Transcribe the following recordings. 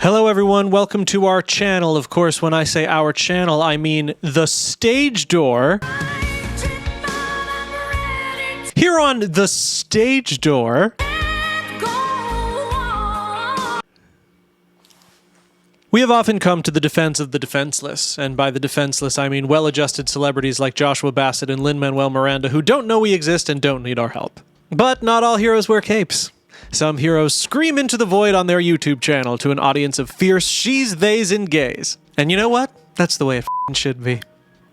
Hello everyone, welcome to our channel. Of course, when I say our channel, I mean the Stage Door. Here on the Stage Door, we have often come to the defense of the defenseless, and by the defenseless I mean well-adjusted celebrities like Joshua Bassett and Lin-Manuel Miranda who don't know we exist and don't need our help. But not all heroes wear capes. Some heroes scream into the void on their YouTube channel to an audience of fierce she's, theys, and gays. And you know what? That's the way it should be.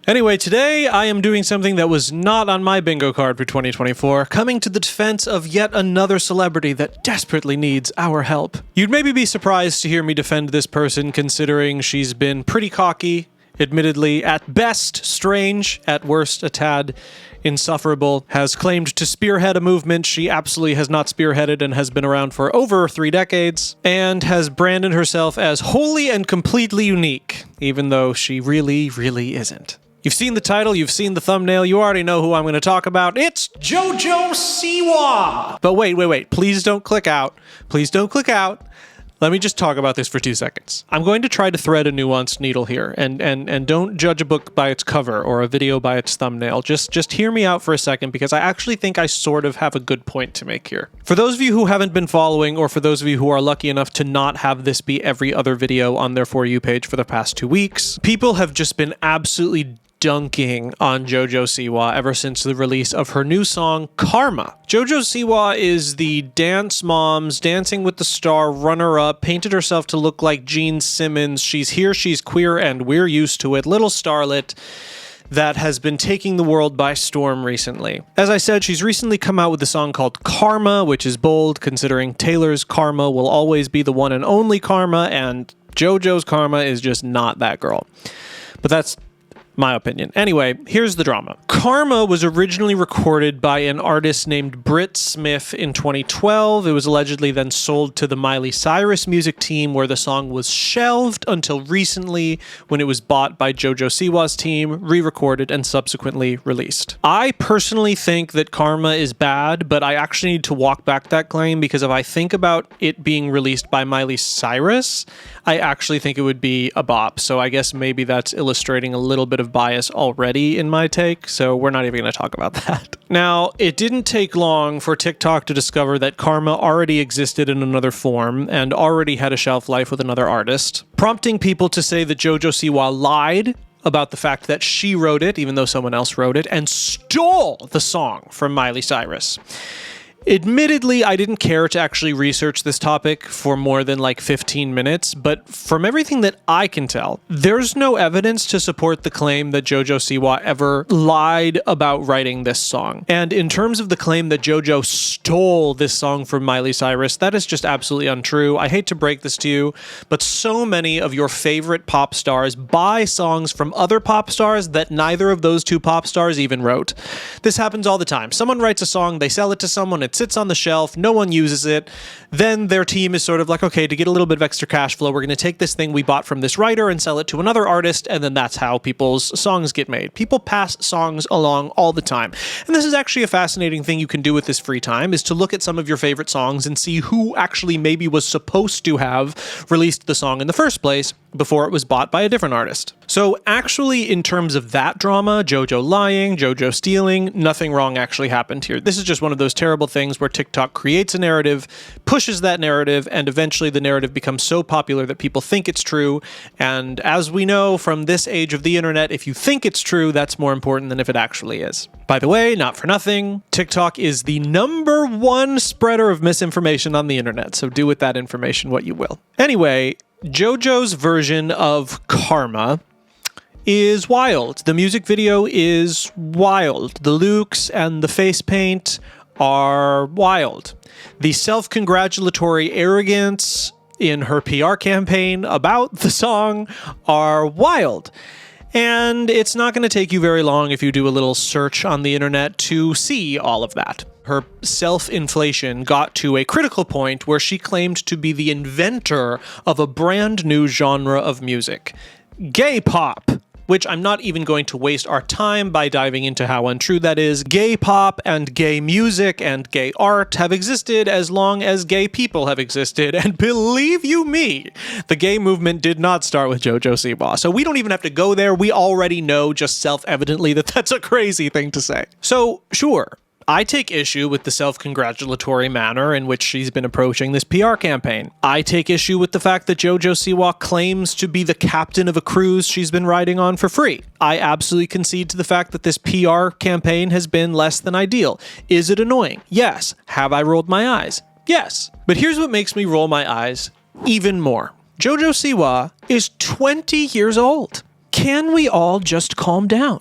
Anyway, today I am doing something that was not on my bingo card for 2024, coming to the defense of yet another celebrity that desperately needs our help. You'd maybe be surprised to hear me defend this person considering she's been pretty cocky, admittedly at best strange, at worst a tad insufferable, has claimed to spearhead a movement she absolutely has not spearheaded and has been around for over 3 decades, and has branded herself as wholly and completely unique, even though she really isn't. You've seen the title, you've seen the thumbnail, you already know who I'm going to talk about. It's JoJo Siwa! But wait, please don't click out. Please don't click out. Let me just talk about this for 2 seconds. I'm going to try to thread a nuanced needle here, and don't judge a book by its cover or a video by its thumbnail. Just hear me out for a second, because I actually think I sort of have a good point to make here. For those of you who haven't been following, or for those of you who are lucky enough to not have this be every other video on their For You page for the past 2 weeks, people have just been absolutely dunking on JoJo Siwa ever since the release of her new song, Karma. JoJo Siwa is the Dance Moms, Dancing with the Star runner-up, painted herself to look like Gene Simmons, she's here, she's queer, and we're used to it, little starlet that has been taking the world by storm recently. As I said, she's recently come out with a song called Karma, which is bold, considering Taylor's Karma will always be the one and only Karma, and JoJo's Karma is just not that girl. But that's my opinion. Anyway, here's the drama. Karma was originally recorded by an artist named Britt Smith in 2012. It was allegedly then sold to the Miley Cyrus music team, where the song was shelved until recently, when it was bought by JoJo Siwa's team, re-recorded, and subsequently released. I personally think that Karma is bad, but I actually need to walk back that claim, because if I think about it being released by Miley Cyrus, I actually think it would be a bop. So I guess maybe that's illustrating a little bit of bias already in my take, so we're not even going to talk about that. Now, it didn't take long for TikTok to discover that Karma already existed in another form and already had a shelf life with another artist, prompting people to say that JoJo Siwa lied about the fact that she wrote it, even though someone else wrote it, and stole the song from Miley Cyrus. Admittedly, I didn't care to actually research this topic for more than like 15 minutes, but from everything that I can tell, there's no evidence to support the claim that JoJo Siwa ever lied about writing this song. And in terms of the claim that JoJo stole this song from Miley Cyrus, that is just absolutely untrue. I hate to break this to you, but so many of your favorite pop stars buy songs from other pop stars that neither of those two pop stars even wrote. This happens all the time. Someone writes a song, they sell it to someone, it sits on the shelf, no one uses it, then their team is sort of like, okay, to get a little bit of extra cash flow, we're going to take this thing we bought from this writer and sell it to another artist, and then that's how people's songs get made. People pass songs along all the time. And this is actually a fascinating thing you can do with this free time, is to look at some of your favorite songs and see who actually maybe was supposed to have released the song in the first place before it was bought by a different artist. So actually, in terms of that drama, JoJo lying, JoJo stealing, nothing wrong actually happened here. This is just one of those terrible things where TikTok creates a narrative, pushes that narrative, and eventually the narrative becomes so popular that people think it's true. And as we know from this age of the internet, if you think it's true, that's more important than if it actually is. By the way, not for nothing, TikTok is the #1 spreader of misinformation on the internet, so do with that information what you will. Anyway, JoJo's version of Karma is wild. The music video is wild. The looks and the face paint are wild. The self-congratulatory arrogance in her PR campaign about the song are wild. And it's not going to take you very long if you do a little search on the internet to see all of that. Her self-inflation got to a critical point where she claimed to be the inventor of a brand new genre of music. Gay pop. which I'm not even going to waste our time by diving into how untrue that is. Gay pop and gay music and gay art have existed as long as gay people have existed, and believe you me, the gay movement did not start with JoJo Siwa, so we don't even have to go there. We already know just self-evidently that that's a crazy thing to say. So, sure, I take issue with the self-congratulatory manner in which she's been approaching this PR campaign. I take issue with the fact that JoJo Siwa claims to be the captain of a cruise she's been riding on for free. I absolutely concede to the fact that this PR campaign has been less than ideal. Is it annoying? Yes. Have I rolled my eyes? Yes. But here's what makes me roll my eyes even more. JoJo Siwa is 20 years old. Can we all just calm down?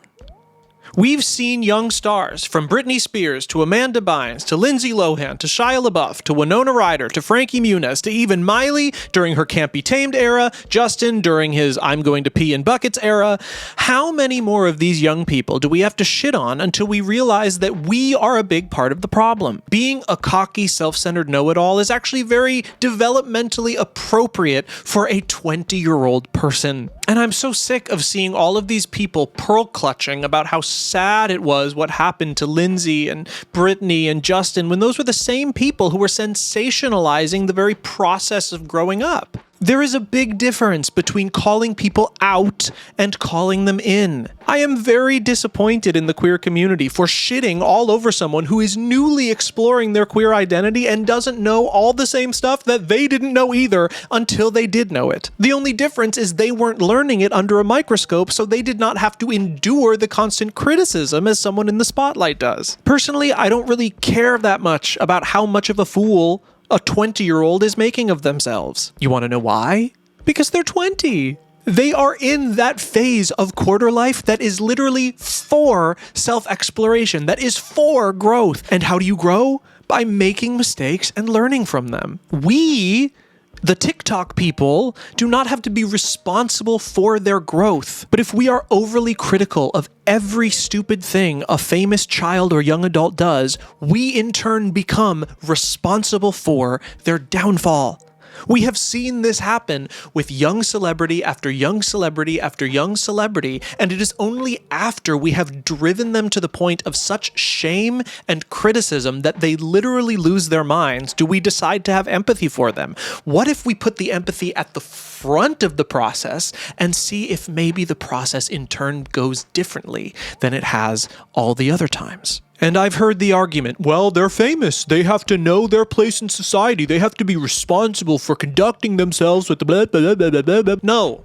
We've seen young stars, from Britney Spears to Amanda Bynes to Lindsay Lohan to Shia LaBeouf to Winona Ryder to Frankie Muniz to even Miley during her Can't Be Tamed era, Justin during his I'm Going to Pee in Buckets era. How many more of these young people do we have to shit on until we realize that we are a big part of the problem? Being a cocky, self-centered know-it-all is actually very developmentally appropriate for a 20-year-old person. And I'm so sick of seeing all of these people pearl clutching about how sad it was what happened to Lindsay and Britney and Justin when those were the same people who were sensationalizing the very process of growing up. There is a big difference between calling people out and calling them in. I am very disappointed in the queer community for shitting all over someone who is newly exploring their queer identity and doesn't know all the same stuff that they didn't know either until they did know it. The only difference is they weren't learning it under a microscope, so they did not have to endure the constant criticism as someone in the spotlight does. Personally, I don't really care that much about how much of a fool a 20-year-old is making of themselves. You want to know why? Because they're 20. They are in that phase of quarter life that is literally for self-exploration, that is for growth. And how do you grow? By making mistakes and learning from them. We, the TikTok people, do not have to be responsible for their growth. But if we are overly critical of every stupid thing a famous child or young adult does, we in turn become responsible for their downfall. We have seen this happen with young celebrity after young celebrity after young celebrity, and it is only after we have driven them to the point of such shame and criticism that they literally lose their minds do we decide to have empathy for them. What if we put the empathy at the front of the process and see if maybe the process in turn goes differently than it has all the other times? And I've heard the argument, well, they're famous. They have to know their place in society. They have to be responsible for conducting themselves with the blah, blah, blah, blah, blah, blah. No,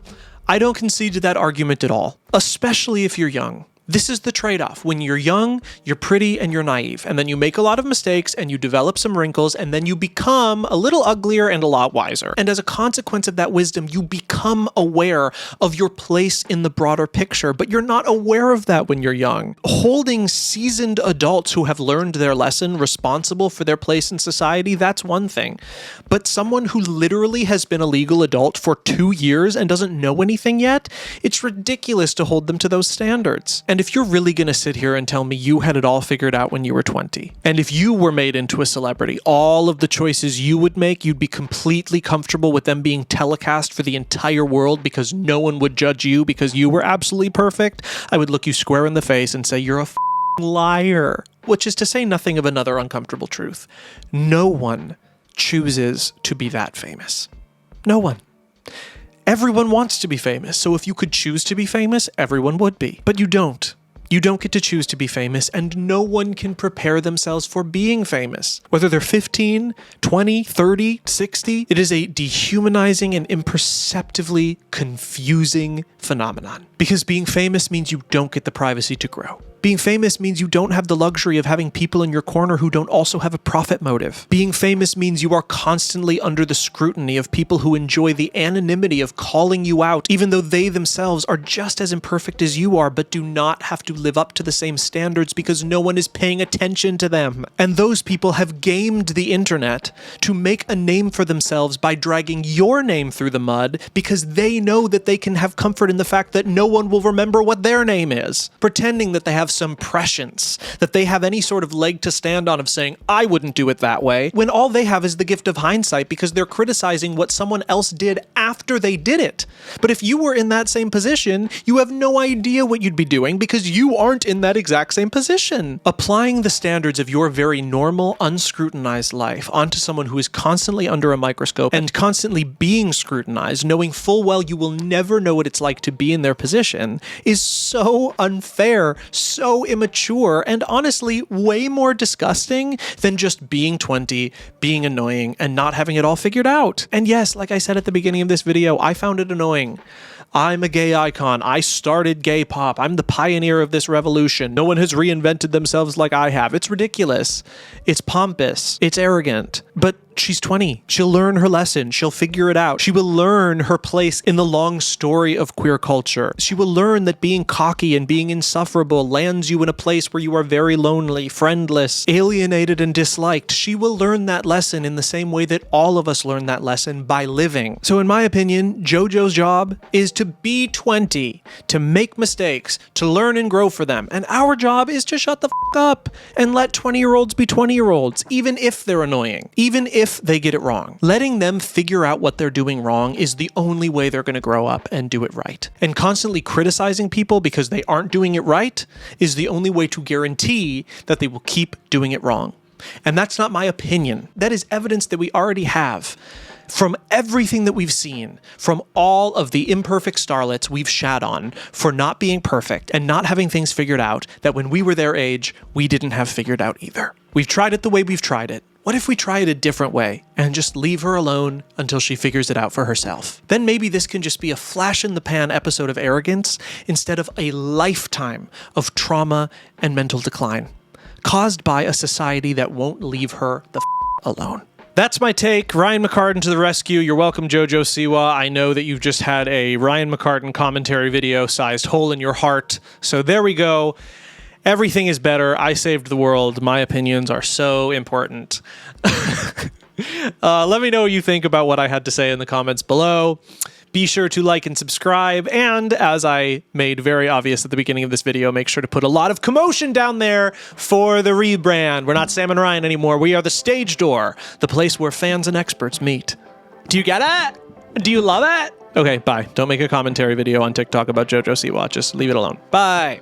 I don't concede to that argument at all, especially if you're young. This is the trade-off. When you're young, you're pretty and you're naive, and then you make a lot of mistakes and you develop some wrinkles, and then you become a little uglier and a lot wiser. And as a consequence of that wisdom, you become aware of your place in the broader picture, but you're not aware of that when you're young. Holding seasoned adults who have learned their lesson responsible for their place in society, that's one thing. But someone who literally has been a legal adult for 2 years and doesn't know anything yet, it's ridiculous to hold them to those standards. And if you're really going to sit here and tell me you had it all figured out when you were 20, and if you were made into a celebrity, all of the choices you would make, you'd be completely comfortable with them being telecast for the entire world because no one would judge you because you were absolutely perfect, I would look you square in the face and say you're a liar. Which is to say nothing of another uncomfortable truth. No one chooses to be that famous. No one. Everyone wants to be famous, so if you could choose to be famous, everyone would be. But you don't. You don't get to choose to be famous, and no one can prepare themselves for being famous. Whether they're 15, 20, 30, 60, it is a dehumanizing and imperceptibly confusing phenomenon. Because being famous means you don't get the privacy to grow. Being famous means you don't have the luxury of having people in your corner who don't also have a profit motive. Being famous means you are constantly under the scrutiny of people who enjoy the anonymity of calling you out, even though they themselves are just as imperfect as you are, but do not have to live up to the same standards because no one is paying attention to them. And those people have gamed the internet to make a name for themselves by dragging your name through the mud because they know that they can have comfort in the fact that no one will remember what their name is, pretending that they have some prescience, that they have any sort of leg to stand on of saying, I wouldn't do it that way, when all they have is the gift of hindsight because they're criticizing what someone else did after they did it. But if you were in that same position, you have no idea what you'd be doing because you aren't in that exact same position. Applying the standards of your very normal, unscrutinized life onto someone who is constantly under a microscope and constantly being scrutinized, knowing full well you will never know what it's like to be in their position, is so unfair, so immature, and honestly way more disgusting than just being 20, being annoying, and not having it all figured out. And yes, like I said at the beginning of this video, I found it annoying. I'm a gay icon. I started gay pop. I'm the pioneer of this revolution. No one has reinvented themselves like I have. It's ridiculous. It's pompous. It's arrogant. But she's 20. She'll learn her lesson. She'll figure it out. She will learn her place in the long story of queer culture. She will learn that being cocky and being insufferable lands you in a place where you are very lonely, friendless, alienated, and disliked. She will learn that lesson in the same way that all of us learn that lesson, by living. So in my opinion, JoJo's job is to be 20, to make mistakes, to learn and grow for them. And our job is to shut the f up and let 20-year-olds be 20-year-olds, even if they're annoying, even if they get it wrong. Letting them figure out what they're doing wrong is the only way they're going to grow up and do it right. And constantly criticizing people because they aren't doing it right is the only way to guarantee that they will keep doing it wrong. And that's not my opinion. That is evidence that we already have. From everything that we've seen, from all of the imperfect starlets we've shat on for not being perfect and not having things figured out that when we were their age, we didn't have figured out either. We've tried it the way we've tried it. What if we try it a different way and just leave her alone until she figures it out for herself? Then maybe this can just be a flash-in-the-pan episode of arrogance instead of a lifetime of trauma and mental decline caused by a society that won't leave her the alone. That's my take. Ryan McCartan to the rescue. You're welcome, JoJo Siwa. I know that you've just had a Ryan McCartan commentary video-sized hole in your heart. So there we go. Everything is better. I saved the world. My opinions are so important. Let me know what you think about what I had to say in the comments below. Be sure to like and subscribe. And as I made very obvious at the beginning of this video, make sure to put a lot of commotion down there for the rebrand. We're not Sam and Ryan anymore. We are the Stage Door, the place where fans and experts meet. Do you get it? Do you love it? Okay, bye. Don't make a commentary video on TikTok about JoJo Siwa. Just leave it alone. Bye.